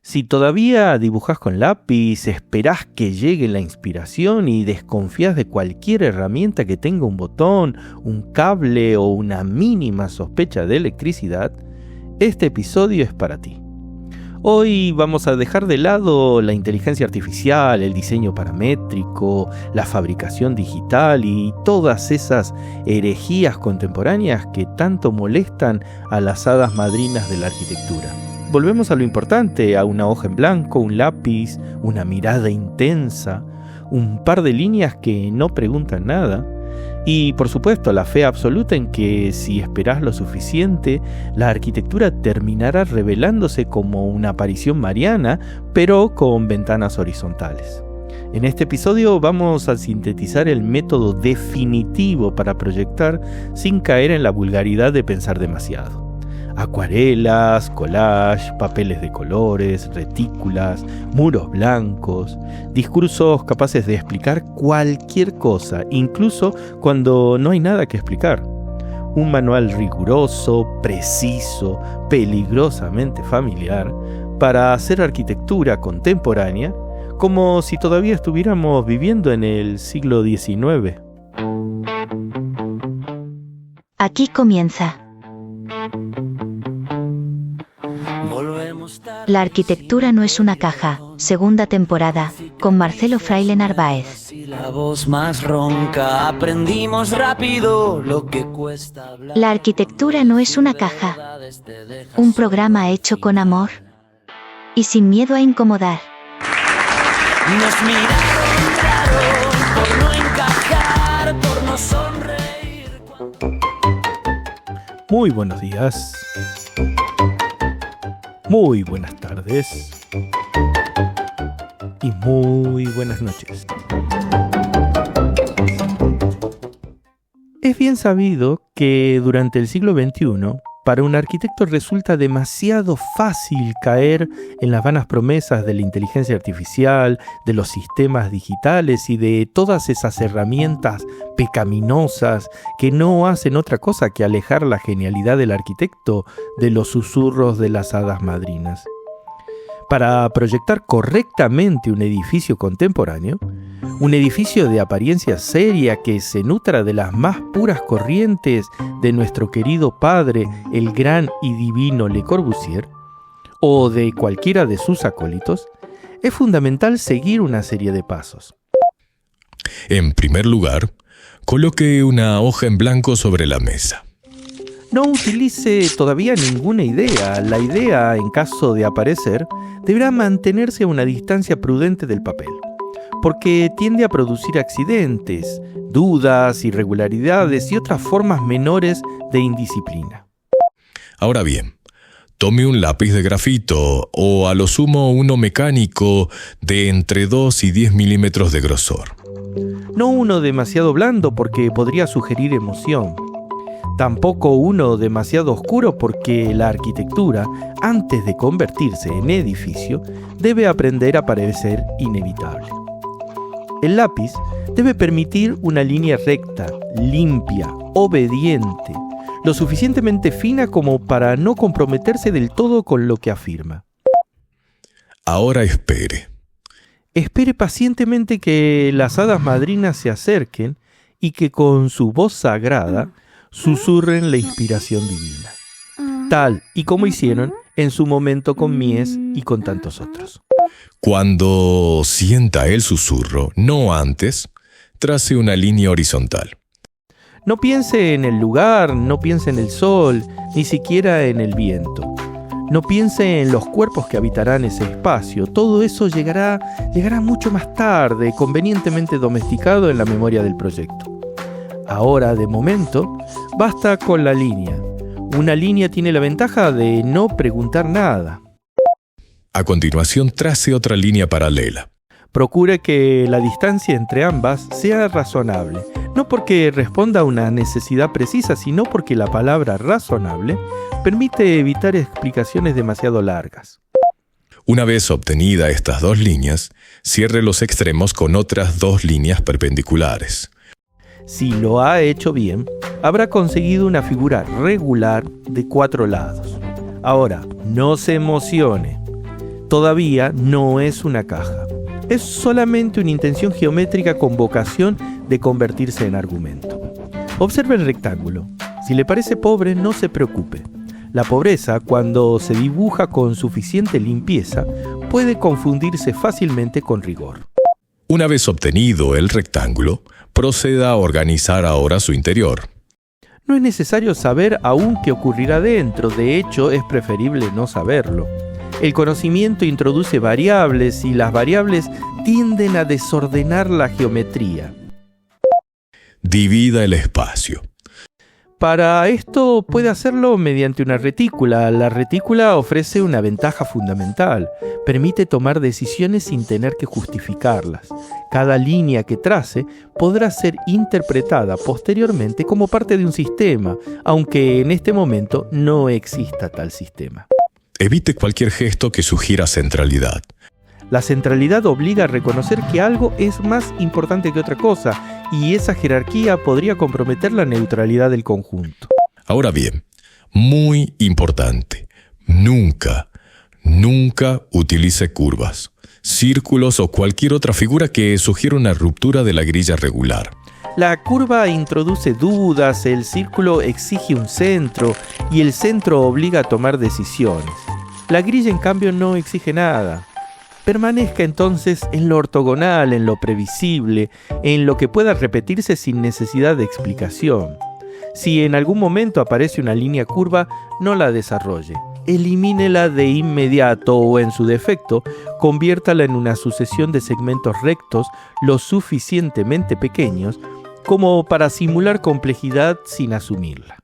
Si todavía dibujas con lápiz, esperás que llegue la inspiración y desconfías de cualquier herramienta que tenga un botón, un cable o una mínima sospecha de electricidad, este episodio es para ti. Hoy vamos a dejar de lado la inteligencia artificial, el diseño paramétrico, la fabricación digital y todas esas herejías contemporáneas que tanto molestan a las hadas madrinas de la arquitectura. Volvemos a lo importante, a una hoja en blanco, un lápiz, una mirada intensa, un par de líneas que no preguntan nada y, por supuesto, la fe absoluta en que si esperás lo suficiente, la arquitectura terminará revelándose como una aparición mariana, pero con ventanas horizontales. En este episodio vamos a sintetizar el método definitivo para proyectar sin caer en la vulgaridad de pensar demasiado. Acuarelas, collage, papeles de colores, retículas, muros blancos, discursos capaces de explicar cualquier cosa, incluso cuando no hay nada que explicar. Un manual riguroso, preciso, peligrosamente familiar para hacer arquitectura contemporánea, como si todavía estuviéramos viviendo en el siglo XIX. Aquí comienza. La arquitectura no es una caja, segunda temporada, con Marcelo Fraile Narváez. La arquitectura no es una caja. Un programa hecho con amor y sin miedo a incomodar. Nos miraron raro por no encajar, por no sonreír. Muy buenos días. Muy buenas tardes y muy buenas noches. Es bien sabido que durante el siglo XXI, para un arquitecto resulta demasiado fácil caer en las vanas promesas de la inteligencia artificial, de los sistemas digitales y de todas esas herramientas pecaminosas que no hacen otra cosa que alejar la genialidad del arquitecto de los susurros de las hadas madrinas. Para proyectar correctamente un edificio contemporáneo, un edificio de apariencia seria que se nutra de las más puras corrientes de nuestro querido padre, el gran y divino Le Corbusier, o de cualquiera de sus acólitos, es fundamental seguir una serie de pasos. En primer lugar, coloque una hoja en blanco sobre la mesa. No utilice todavía ninguna idea. La idea, en caso de aparecer, deberá mantenerse a una distancia prudente del papel, porque tiende a producir accidentes, dudas, irregularidades y otras formas menores de indisciplina. Ahora bien, tome un lápiz de grafito o a lo sumo uno mecánico de entre 2 y 10 milímetros de grosor. No uno demasiado blando porque podría sugerir emoción. Tampoco uno demasiado oscuro porque la arquitectura, antes de convertirse en edificio, debe aprender a parecer inevitable. El lápiz debe permitir una línea recta, limpia, obediente, lo suficientemente fina como para no comprometerse del todo con lo que afirma. Ahora espere. Espere pacientemente que las hadas madrinas se acerquen y que con su voz sagrada susurren la inspiración divina, tal y como hicieron en su momento con Mies y con tantos otros. Cuando sienta el susurro, no antes, trace una línea horizontal. No piense en el lugar, no piense en el sol, ni siquiera en el viento. No piense en los cuerpos que habitarán ese espacio. Todo eso llegará mucho más tarde, convenientemente domesticado en la memoria del proyecto. Ahora, de momento, basta con la línea. Una línea tiene la ventaja de no preguntar nada. A continuación, trace otra línea paralela. Procure que la distancia entre ambas sea razonable, no porque responda a una necesidad precisa, sino porque la palabra razonable permite evitar explicaciones demasiado largas. Una vez obtenida estas dos líneas, cierre los extremos con otras dos líneas perpendiculares. Si lo ha hecho bien, habrá conseguido una figura regular de 4 lados. Ahora, no se emocione. todavía no es una caja. Es solamente una intención geométrica con vocación de convertirse en argumento. Observe el rectángulo. Si le parece pobre, no se preocupe. La pobreza, cuando se dibuja con suficiente limpieza, puede confundirse fácilmente con rigor. Una vez obtenido el rectángulo, proceda a organizar ahora su interior. No es necesario saber aún qué ocurrirá dentro, de hecho es preferible no saberlo. El conocimiento introduce variables y las variables tienden a desordenar la geometría. Divida el espacio. Para esto puede hacerlo mediante una retícula. La retícula ofrece una ventaja fundamental. Permite tomar decisiones sin tener que justificarlas. Cada línea que trace podrá ser interpretada posteriormente como parte de un sistema, aunque en este momento no exista tal sistema. Evite cualquier gesto que sugiera centralidad. La centralidad obliga a reconocer que algo es más importante que otra cosa, y esa jerarquía podría comprometer la neutralidad del conjunto. Ahora bien, muy importante, nunca utilice curvas, círculos o cualquier otra figura que sugiera una ruptura de la grilla regular. La curva introduce dudas, el círculo exige un centro y el centro obliga a tomar decisiones. La grilla, en cambio, no exige nada. Permanezca entonces en lo ortogonal, en lo previsible, en lo que pueda repetirse sin necesidad de explicación. Si en algún momento aparece una línea curva, no la desarrolle. Elimínela de inmediato o, en su defecto, conviértala en una sucesión de segmentos rectos lo suficientemente pequeños como para simular complejidad sin asumirla.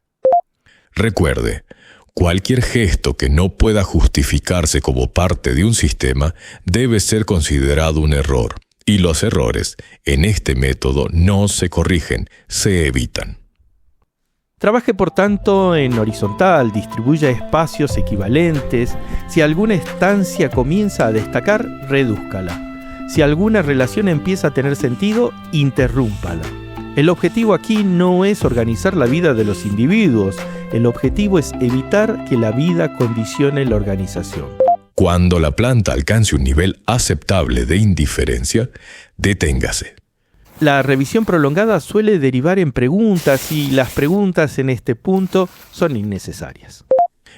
Recuerde, cualquier gesto que no pueda justificarse como parte de un sistema debe ser considerado un error, y los errores en este método no se corrigen, se evitan. Trabaje por tanto en horizontal, distribuya espacios equivalentes. Si alguna estancia comienza a destacar, redúzcala. Si alguna relación empieza a tener sentido, interrúmpala. El objetivo aquí no es organizar la vida de los individuos, el objetivo es evitar que la vida condicione la organización. Cuando la planta alcance un nivel aceptable de indiferencia, deténgase. La revisión prolongada suele derivar en preguntas y las preguntas en este punto son innecesarias.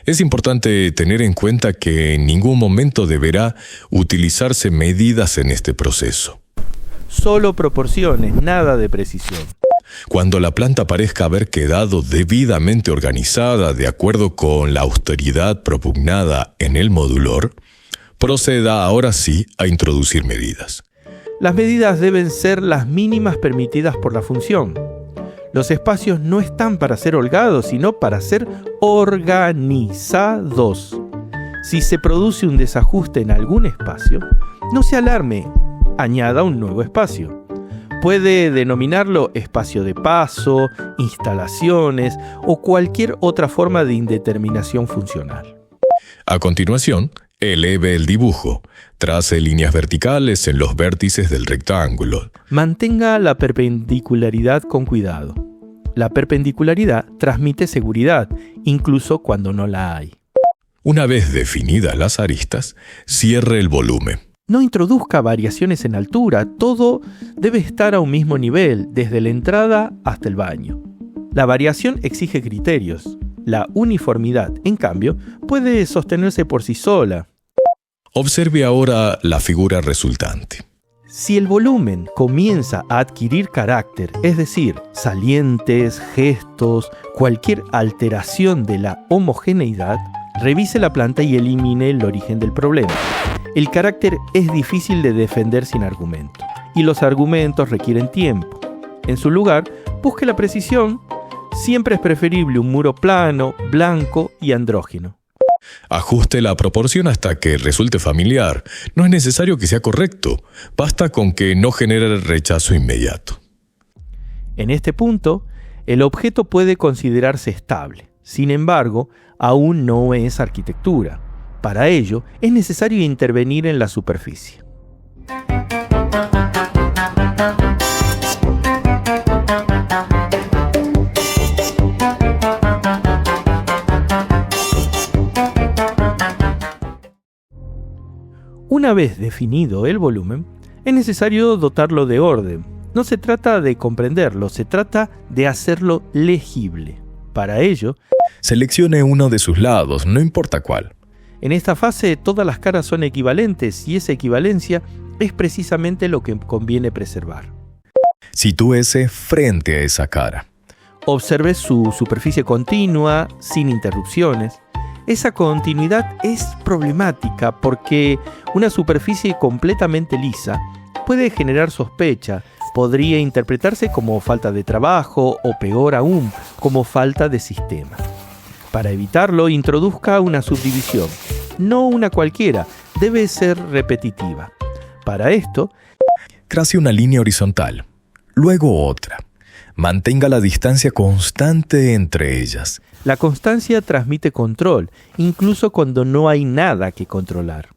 Es importante tener en cuenta que en ningún momento deberá utilizarse medidas en este proceso. Solo proporciones, nada de precisión. Cuando la planta parezca haber quedado debidamente organizada de acuerdo con la austeridad propugnada en el modulor, proceda ahora sí a introducir medidas. Las medidas deben ser las mínimas permitidas por la función. Los espacios no están para ser holgados, sino para ser organizados. Si se produce un desajuste en algún espacio, no se alarme, añada un nuevo espacio. Puede denominarlo espacio de paso, instalaciones o cualquier otra forma de indeterminación funcional. A continuación, eleve el dibujo. Trace líneas verticales en los vértices del rectángulo. Mantenga la perpendicularidad con cuidado. La perpendicularidad transmite seguridad, incluso cuando no la hay. Una vez definidas las aristas, cierre el volumen. No introduzca variaciones en altura, todo debe estar a un mismo nivel, desde la entrada hasta el baño. La variación exige criterios. La uniformidad, en cambio, puede sostenerse por sí sola. Observe ahora la figura resultante. Si el volumen comienza a adquirir carácter, es decir, salientes, gestos, cualquier alteración de la homogeneidad, revise la planta y elimine el origen del problema. El carácter es difícil de defender sin argumento, y los argumentos requieren tiempo. En su lugar, busque la precisión. Siempre es preferible un muro plano, blanco y andrógino. Ajuste la proporción hasta que resulte familiar. No es necesario que sea correcto. Basta con que no genere el rechazo inmediato. En este punto, el objeto puede considerarse estable. Sin embargo, aún no es arquitectura. Para ello, es necesario intervenir en la superficie. Una vez definido el volumen, es necesario dotarlo de orden. No se trata de comprenderlo, se trata de hacerlo legible. Para ello, seleccione uno de sus lados, no importa cuál. En esta fase todas las caras son equivalentes y esa equivalencia es precisamente lo que conviene preservar. Sitúese frente a esa cara. Observe su superficie continua, sin interrupciones. Esa continuidad es problemática porque una superficie completamente lisa puede generar sospecha, podría interpretarse como falta de trabajo o peor aún, como falta de sistema. Para evitarlo, introduzca una subdivisión, no una cualquiera, debe ser repetitiva. Para esto, trace una línea horizontal, luego otra. Mantenga la distancia constante entre ellas. La constancia transmite control, incluso cuando no hay nada que controlar.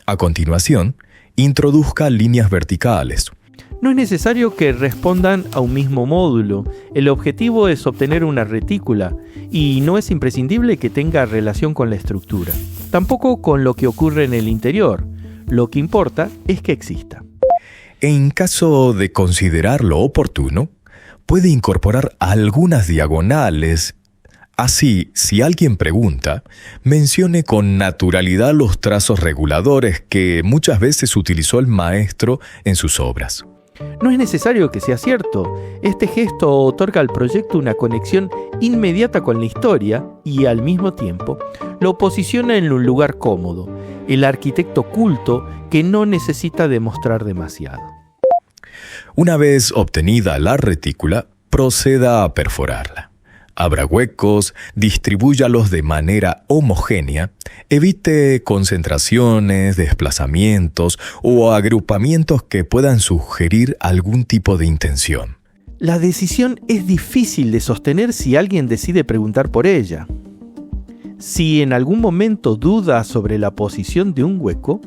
A continuación, introduzca líneas verticales. No es necesario que respondan a un mismo módulo. El objetivo es obtener una retícula y no es imprescindible que tenga relación con la estructura. Tampoco con lo que ocurre en el interior. Lo que importa es que exista. En caso de considerarlo oportuno, puede incorporar algunas diagonales. Así, si alguien pregunta, mencione con naturalidad los trazos reguladores que muchas veces utilizó el maestro en sus obras. No es necesario que sea cierto. Este gesto otorga al proyecto una conexión inmediata con la historia y, al mismo tiempo, lo posiciona en un lugar cómodo, el arquitecto culto que no necesita demostrar demasiado. Una vez obtenida la retícula, proceda a perforarla. Abra huecos, distribúyalos de manera homogénea, evite concentraciones, desplazamientos o agrupamientos que puedan sugerir algún tipo de intención. La decisión es difícil de sostener si alguien decide preguntar por ella. Si en algún momento duda sobre la posición de un hueco,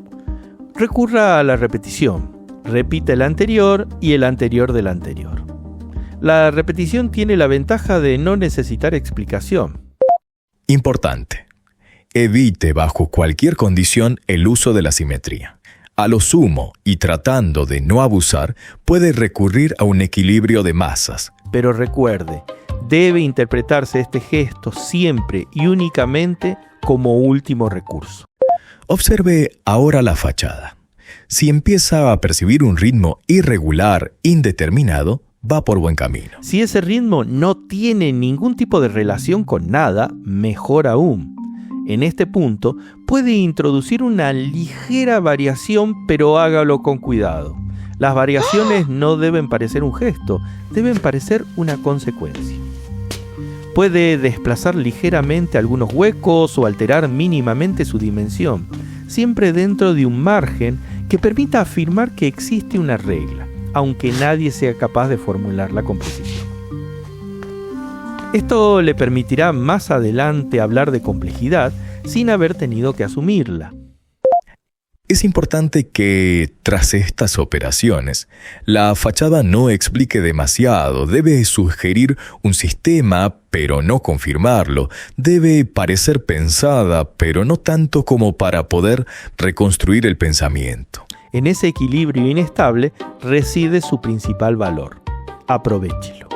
recurra a la repetición. Repite el anterior y el anterior del anterior. La repetición tiene la ventaja de no necesitar explicación. Importante. Evite bajo cualquier condición el uso de la simetría. A lo sumo, y tratando de no abusar, puede recurrir a un equilibrio de masas. Pero recuerde, debe interpretarse este gesto siempre y únicamente como último recurso. Observe ahora la fachada. Si empieza a percibir un ritmo irregular, indeterminado, va por buen camino. Si ese ritmo no tiene ningún tipo de relación con nada, mejor aún. En este punto, puede introducir una ligera variación, pero hágalo con cuidado. Las variaciones no deben parecer un gesto, deben parecer una consecuencia. Puede desplazar ligeramente algunos huecos o alterar mínimamente su dimensión, siempre dentro de un margen que permita afirmar que existe una regla, aunque nadie sea capaz de formularla con precisión. Esto le permitirá más adelante hablar de complejidad sin haber tenido que asumirla. Es importante que, tras estas operaciones, la fachada no explique demasiado, debe sugerir un sistema, pero no confirmarlo, debe parecer pensada, pero no tanto como para poder reconstruir el pensamiento. En ese equilibrio inestable reside su principal valor. Aprovéchelo.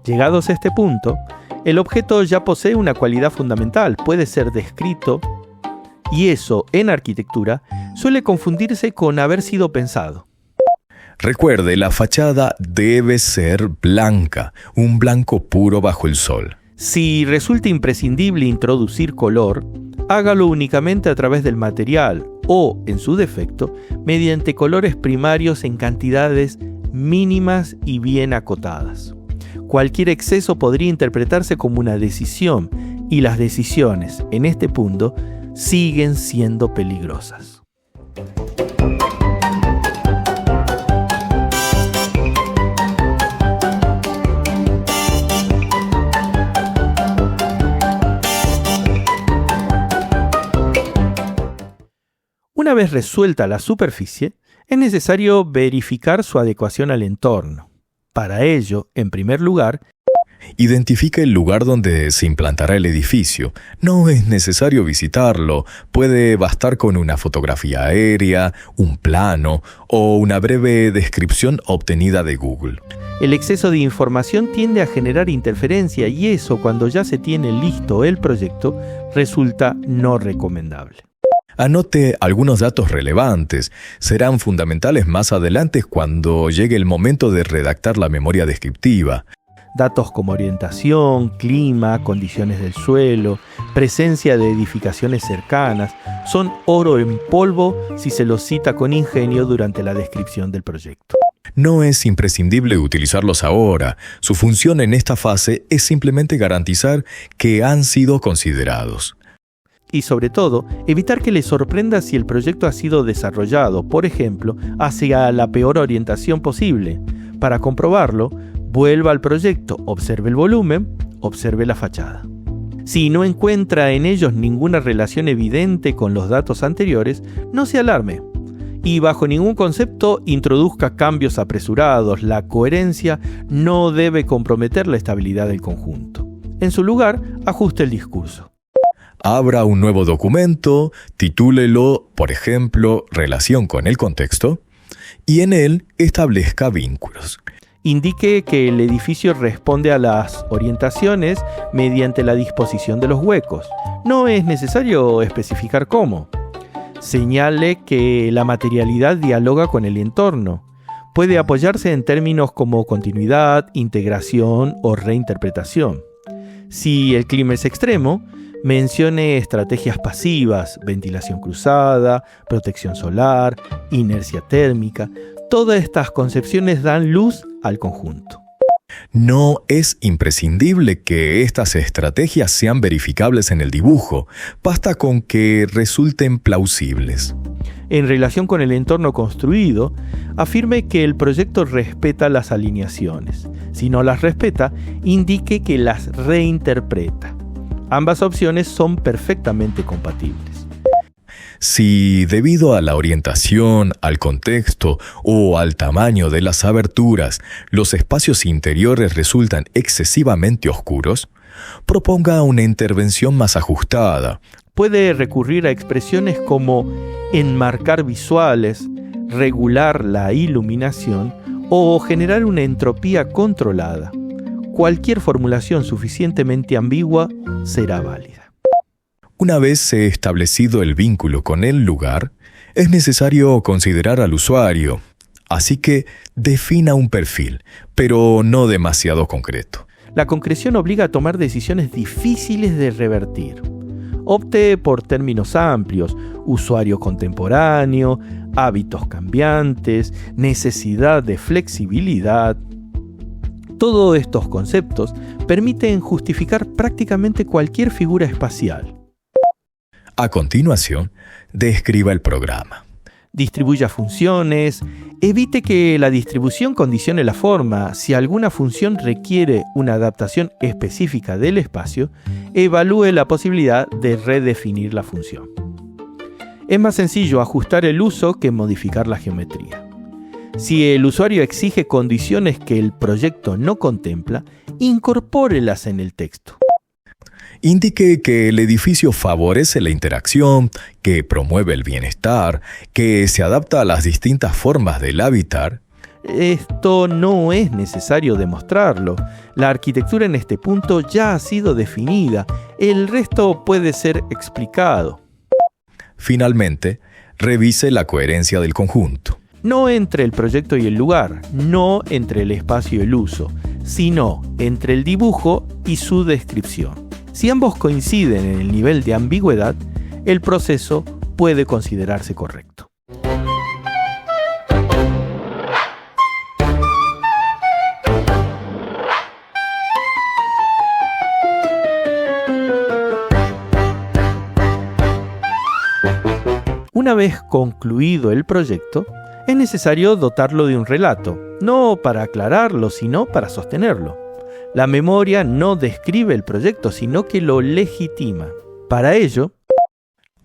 Llegados a este punto, el objeto ya posee una cualidad fundamental, puede ser descrito, y eso, en arquitectura, suele confundirse con haber sido pensado. Recuerde, la fachada debe ser blanca, un blanco puro bajo el sol. Si resulta imprescindible introducir color, hágalo únicamente a través del material o, en su defecto, mediante colores primarios en cantidades mínimas y bien acotadas. Cualquier exceso podría interpretarse como una decisión, y las decisiones, en este punto, siguen siendo peligrosas. Una vez resuelta la superficie, es necesario verificar su adecuación al entorno. Para ello, en primer lugar, Identifique el lugar donde se implantará el edificio. No es necesario visitarlo. Puede bastar con una fotografía aérea, un plano o una breve descripción obtenida de Google. El exceso de información tiende a generar interferencia y eso, cuando ya se tiene listo el proyecto, resulta no recomendable. Anote algunos datos relevantes. Serán fundamentales más adelante cuando llegue el momento de redactar la memoria descriptiva. Datos como orientación, clima, condiciones del suelo, presencia de edificaciones cercanas, son oro en polvo si se los cita con ingenio durante la descripción del proyecto. No es imprescindible utilizarlos ahora. Su función en esta fase es simplemente garantizar que han sido considerados. Y sobre todo, evitar que les sorprenda si el proyecto ha sido desarrollado, por ejemplo, hacia la peor orientación posible. Para comprobarlo, vuelva al proyecto, observe el volumen, observe la fachada. Si no encuentra en ellos ninguna relación evidente con los datos anteriores, no se alarme. Y bajo ningún concepto introduzca cambios apresurados. La coherencia no debe comprometer la estabilidad del conjunto. En su lugar, ajuste el discurso. Abra un nuevo documento, titúlelo, por ejemplo, Relación con el contexto, y en él establezca vínculos. Indique que el edificio responde a las orientaciones mediante la disposición de los huecos. No es necesario especificar cómo. Señale que la materialidad dialoga con el entorno. Puede apoyarse en términos como continuidad, integración o reinterpretación. Si el clima es extremo, mencione estrategias pasivas, ventilación cruzada, protección solar, inercia térmica. Todas estas concepciones dan luz al conjunto. No es imprescindible que estas estrategias sean verificables en el dibujo. Basta con que resulten plausibles. En relación con el entorno construido, afirme que el proyecto respeta las alineaciones. Si no las respeta, indique que las reinterpreta. Ambas opciones son perfectamente compatibles. Si debido a la orientación, al contexto o al tamaño de las aberturas, los espacios interiores resultan excesivamente oscuros, proponga una intervención más ajustada. Puede recurrir a expresiones como enmarcar visuales, regular la iluminación o generar una entropía controlada. Cualquier formulación suficientemente ambigua será válida. Una vez establecido el vínculo con el lugar, es necesario considerar al usuario, así que defina un perfil, pero no demasiado concreto. La concreción obliga a tomar decisiones difíciles de revertir. Opte por términos amplios: usuario contemporáneo, hábitos cambiantes, necesidad de flexibilidad. Todos estos conceptos permiten justificar prácticamente cualquier figura espacial. A continuación, describa el programa. Distribuya funciones. Evite que la distribución condicione la forma. Si alguna función requiere una adaptación específica del espacio, evalúe la posibilidad de redefinir la función. Es más sencillo ajustar el uso que modificar la geometría. Si el usuario exige condiciones que el proyecto no contempla, incorpórelas en el texto. Indique que el edificio favorece la interacción, que promueve el bienestar, que se adapta a las distintas formas del hábitat. Esto no es necesario demostrarlo. La arquitectura en este punto ya ha sido definida. El resto puede ser explicado. Finalmente, revise la coherencia del conjunto. No entre el proyecto y el lugar, no entre el espacio y el uso, sino entre el dibujo y su descripción. Si ambos coinciden en el nivel de ambigüedad, el proceso puede considerarse correcto. Una vez concluido el proyecto, es necesario dotarlo de un relato, no para aclararlo, sino para sostenerlo. La memoria no describe el proyecto, sino que lo legitima. Para ello,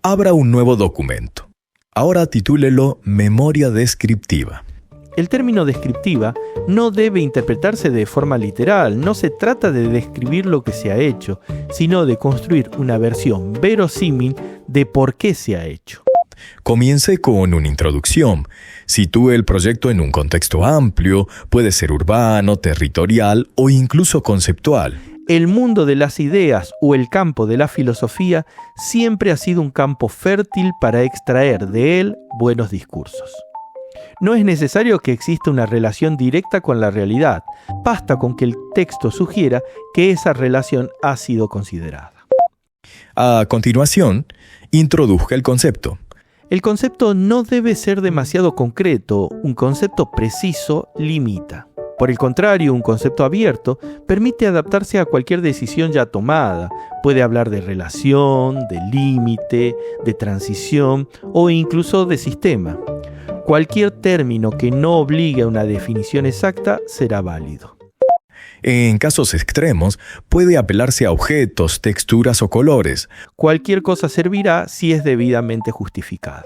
abra un nuevo documento. Ahora titúlelo Memoria Descriptiva. El término descriptiva no debe interpretarse de forma literal, no se trata de describir lo que se ha hecho, sino de construir una versión verosímil de por qué se ha hecho. Comience con una introducción. Sitúe el proyecto en un contexto amplio, puede ser urbano, territorial o incluso conceptual. El mundo de las ideas o el campo de la filosofía siempre ha sido un campo fértil para extraer de él buenos discursos. No es necesario que exista una relación directa con la realidad, basta con que el texto sugiera que esa relación ha sido considerada. A continuación, introduzca el concepto. El concepto no debe ser demasiado concreto, un concepto preciso limita. Por el contrario, un concepto abierto permite adaptarse a cualquier decisión ya tomada. Puede hablar de relación, de límite, de transición o incluso de sistema. Cualquier término que no obligue a una definición exacta será válido. En casos extremos, puede apelarse a objetos, texturas o colores. Cualquier cosa servirá si es debidamente justificada.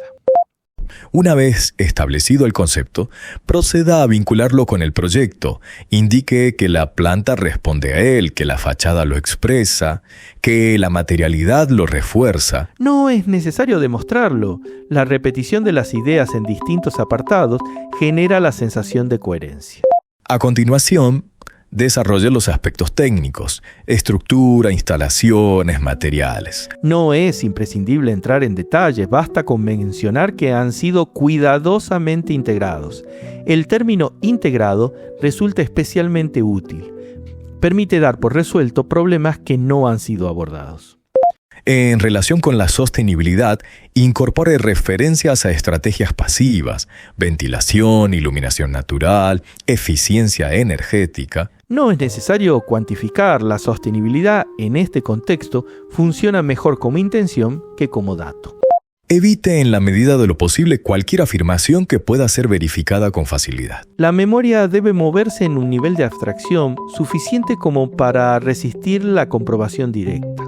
Una vez establecido el concepto, proceda a vincularlo con el proyecto. Indique que la planta responde a él, que la fachada lo expresa, que la materialidad lo refuerza. No es necesario demostrarlo. La repetición de las ideas en distintos apartados genera la sensación de coherencia. A continuación, desarrolle los aspectos técnicos, estructura, instalaciones, materiales. No es imprescindible entrar en detalles, basta con mencionar que han sido cuidadosamente integrados. El término integrado resulta especialmente útil. Permite dar por resuelto problemas que no han sido abordados. En relación con la sostenibilidad, incorpore referencias a estrategias pasivas, ventilación, iluminación natural, eficiencia energética. No es necesario cuantificar. La sostenibilidad en este contexto funciona mejor como intención que como dato. Evite en la medida de lo posible cualquier afirmación que pueda ser verificada con facilidad. La memoria debe moverse en un nivel de abstracción suficiente como para resistir la comprobación directa.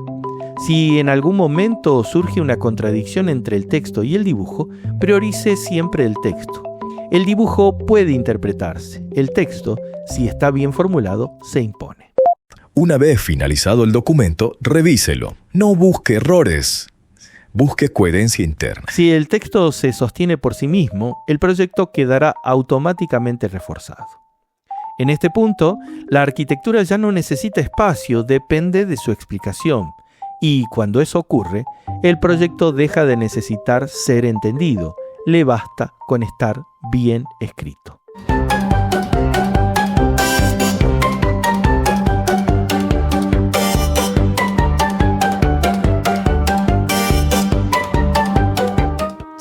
Si en algún momento surge una contradicción entre el texto y el dibujo, priorice siempre el texto. El dibujo puede interpretarse. El texto, si está bien formulado, se impone. Una vez finalizado el documento, revíselo. No busque errores. Busque coherencia interna. Si el texto se sostiene por sí mismo, el proyecto quedará automáticamente reforzado. En este punto, la arquitectura ya no necesita espacio, depende de su explicación. Y cuando eso ocurre, el proyecto deja de necesitar ser entendido. Le basta con estar bien escrito.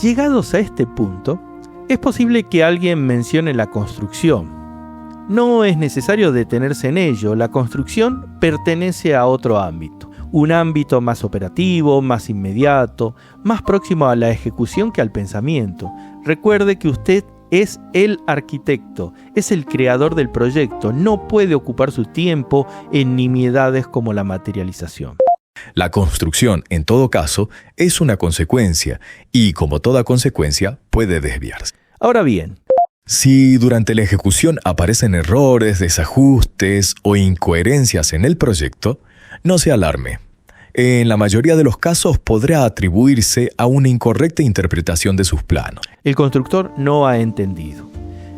Llegados a este punto, es posible que alguien mencione la construcción. No es necesario detenerse en ello, la construcción pertenece a otro ámbito. Un ámbito más operativo, más inmediato, más próximo a la ejecución que al pensamiento. Recuerde que usted es el arquitecto, es el creador del proyecto, no puede ocupar su tiempo en nimiedades como la materialización. La construcción, en todo caso, es una consecuencia y, como toda consecuencia, puede desviarse. Ahora bien, si durante la ejecución aparecen errores, desajustes o incoherencias en el proyecto, no se alarme. En la mayoría de los casos podrá atribuirse a una incorrecta interpretación de sus planos. El constructor no ha entendido.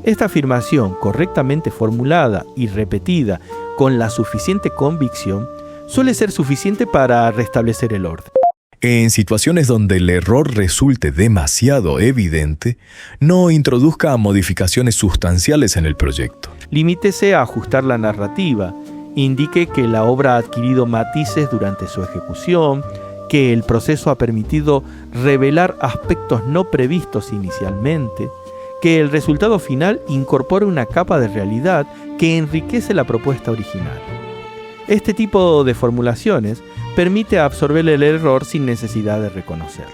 Esta afirmación, correctamente formulada y repetida con la suficiente convicción, suele ser suficiente para restablecer el orden. En situaciones donde el error resulte demasiado evidente, no introduzca modificaciones sustanciales en el proyecto. Limítese a ajustar la narrativa. Indique que la obra ha adquirido matices durante su ejecución, que el proceso ha permitido revelar aspectos no previstos inicialmente, que el resultado final incorpora una capa de realidad que enriquece la propuesta original. Este tipo de formulaciones permite absorber el error sin necesidad de reconocerlo.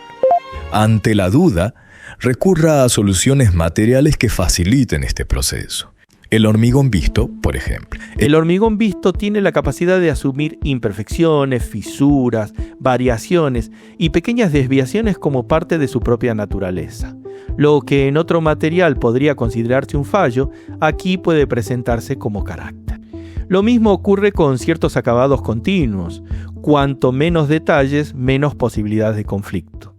Ante la duda, recurra a soluciones materiales que faciliten este proceso. El hormigón visto, por ejemplo. El hormigón visto tiene la capacidad de asumir imperfecciones, fisuras, variaciones y pequeñas desviaciones como parte de su propia naturaleza. Lo que en otro material podría considerarse un fallo, aquí puede presentarse como carácter. Lo mismo ocurre con ciertos acabados continuos. Cuanto menos detalles, menos posibilidades de conflicto.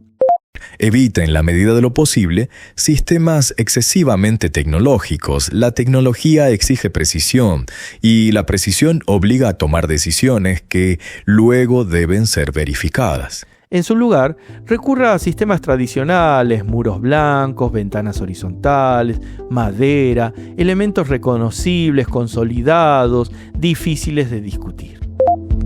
Evita, en la medida de lo posible, sistemas excesivamente tecnológicos. La tecnología exige precisión y la precisión obliga a tomar decisiones que luego deben ser verificadas. En su lugar, recurra a sistemas tradicionales, muros blancos, ventanas horizontales, madera, elementos reconocibles, consolidados, difíciles de discutir.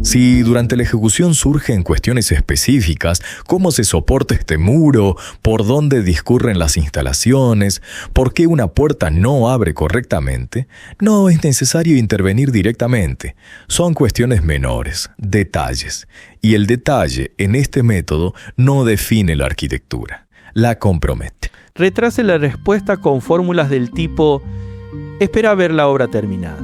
Si durante la ejecución surgen cuestiones específicas, cómo se soporta este muro, por dónde discurren las instalaciones, por qué una puerta no abre correctamente, no es necesario intervenir directamente. Son cuestiones menores, detalles. Y el detalle en este método no define la arquitectura, la compromete. Retrase la respuesta con fórmulas del tipo: espera ver la obra terminada.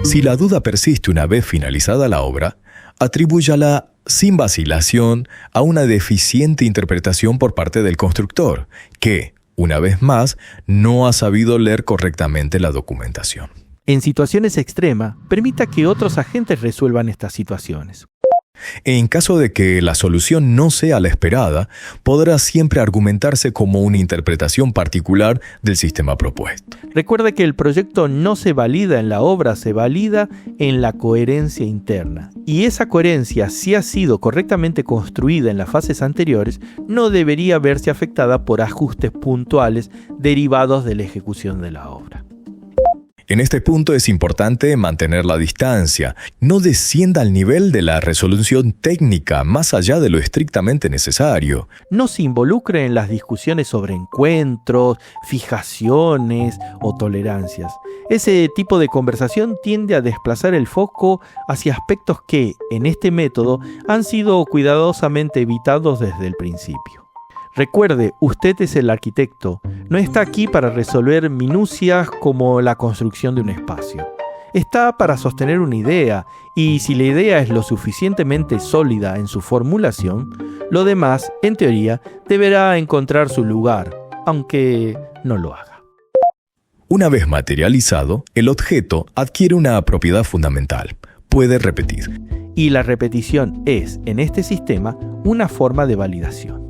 Si la duda persiste una vez finalizada la obra, atribúyala sin vacilación a una deficiente interpretación por parte del constructor, que, una vez más, no ha sabido leer correctamente la documentación. En situaciones extremas, permita que otros agentes resuelvan estas situaciones. En caso de que la solución no sea la esperada, podrá siempre argumentarse como una interpretación particular del sistema propuesto. Recuerde que el proyecto no se valida en la obra, se valida en la coherencia interna. Y esa coherencia, si ha sido correctamente construida en las fases anteriores, no debería verse afectada por ajustes puntuales derivados de la ejecución de la obra. En este punto es importante mantener la distancia. No descienda al nivel de la resolución técnica más allá de lo estrictamente necesario. No se involucre en las discusiones sobre encuentros, fijaciones o tolerancias. Ese tipo de conversación tiende a desplazar el foco hacia aspectos que, en este método, han sido cuidadosamente evitados desde el principio. Recuerde, usted es el arquitecto, no está aquí para resolver minucias como la construcción de un espacio. Está para sostener una idea, y si la idea es lo suficientemente sólida en su formulación, lo demás, en teoría, deberá encontrar su lugar, aunque no lo haga. Una vez materializado, el objeto adquiere una propiedad fundamental: puede repetir. Y la repetición es, en este sistema, una forma de validación.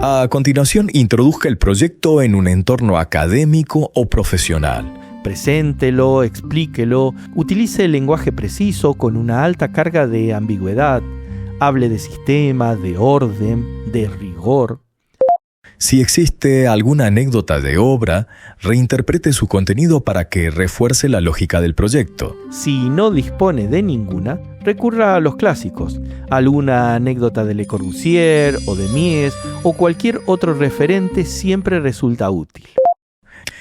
A continuación, introduzca el proyecto en un entorno académico o profesional. Preséntelo, explíquelo, utilice el lenguaje preciso con una alta carga de ambigüedad, hable de sistema, de orden, de rigor. Si existe alguna anécdota de obra, reinterprete su contenido para que refuerce la lógica del proyecto. Si no dispone de ninguna, recurra a los clásicos, alguna anécdota de Le Corbusier o de Mies o cualquier otro referente siempre resulta útil.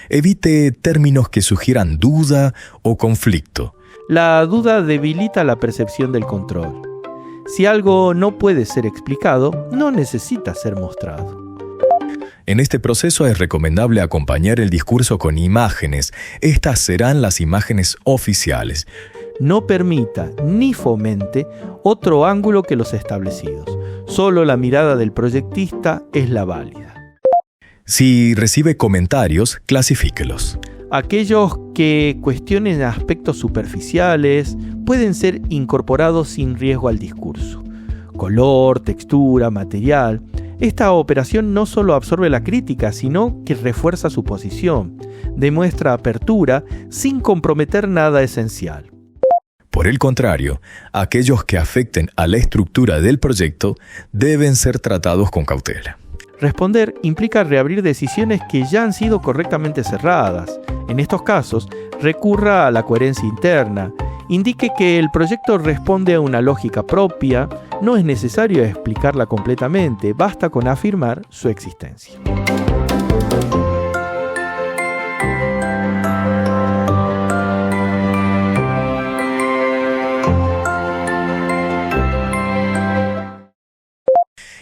Evite términos que sugieran duda o conflicto. La duda debilita la percepción del control. Si algo no puede ser explicado, no necesita ser mostrado. En este proceso es recomendable acompañar el discurso con imágenes. Estas serán las imágenes oficiales. No permita ni fomente otro ángulo que los establecidos. Solo la mirada del proyectista es la válida. Si recibe comentarios, clasifíquelos. Aquellos que cuestionen aspectos superficiales pueden ser incorporados sin riesgo al discurso. Color, textura, material. Esta operación no solo absorbe la crítica, sino que refuerza su posición, demuestra apertura sin comprometer nada esencial. Por el contrario, aquellos que afecten a la estructura del proyecto deben ser tratados con cautela. Responder implica reabrir decisiones que ya han sido correctamente cerradas. En estos casos, recurra a la coherencia interna. Indique que el proyecto responde a una lógica propia. No es necesario explicarla completamente, basta con afirmar su existencia.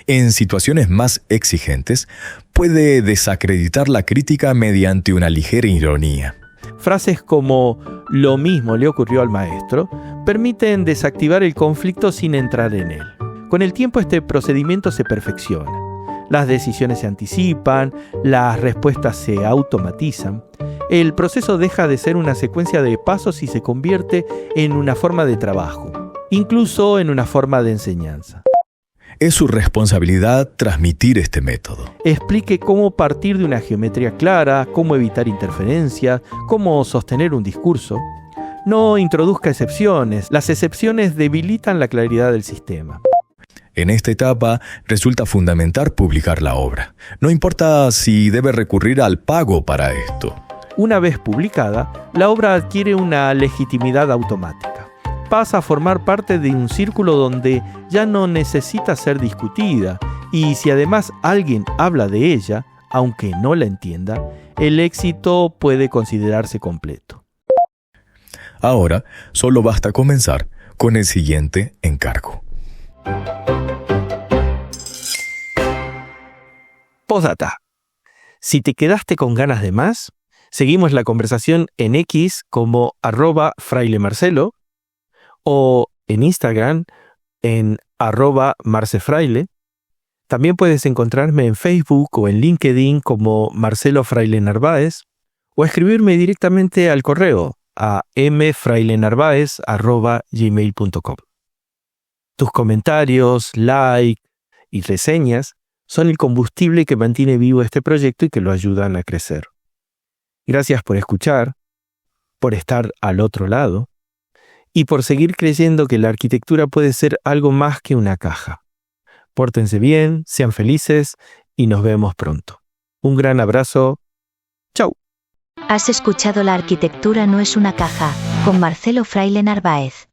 En situaciones más exigentes, puede desacreditar la crítica mediante una ligera ironía. Frases como "lo mismo le ocurrió al maestro" permiten desactivar el conflicto sin entrar en él. Con el tiempo este procedimiento se perfecciona. Las decisiones se anticipan, las respuestas se automatizan. El proceso deja de ser una secuencia de pasos y se convierte en una forma de trabajo, incluso en una forma de enseñanza. Es su responsabilidad transmitir este método. Explique cómo partir de una geometría clara, cómo evitar interferencias, cómo sostener un discurso. No introduzca excepciones. Las excepciones debilitan la claridad del sistema. En esta etapa resulta fundamental publicar la obra. No importa si debe recurrir al pago para esto. Una vez publicada, la obra adquiere una legitimidad automática. Pasa a formar parte de un círculo donde ya no necesita ser discutida, y si además alguien habla de ella, aunque no la entienda, el éxito puede considerarse completo. Ahora, solo basta comenzar con el siguiente encargo. Postdata. Si te quedaste con ganas de más, seguimos la conversación en X como @frailemarcelo o en Instagram en @marcefraile. También puedes encontrarme en Facebook o en LinkedIn como Marcelo Fraile Narváez o escribirme directamente al correo a mfrailenarvaez@gmail.com. Tus comentarios, like y reseñas son el combustible que mantiene vivo este proyecto y que lo ayudan a crecer. Gracias por escuchar, por estar al otro lado y por seguir creyendo que la arquitectura puede ser algo más que una caja. Pórtense bien, sean felices y nos vemos pronto. Un gran abrazo. Chau. Has escuchado La arquitectura no es una caja, con Marcelo Fraile Narváez.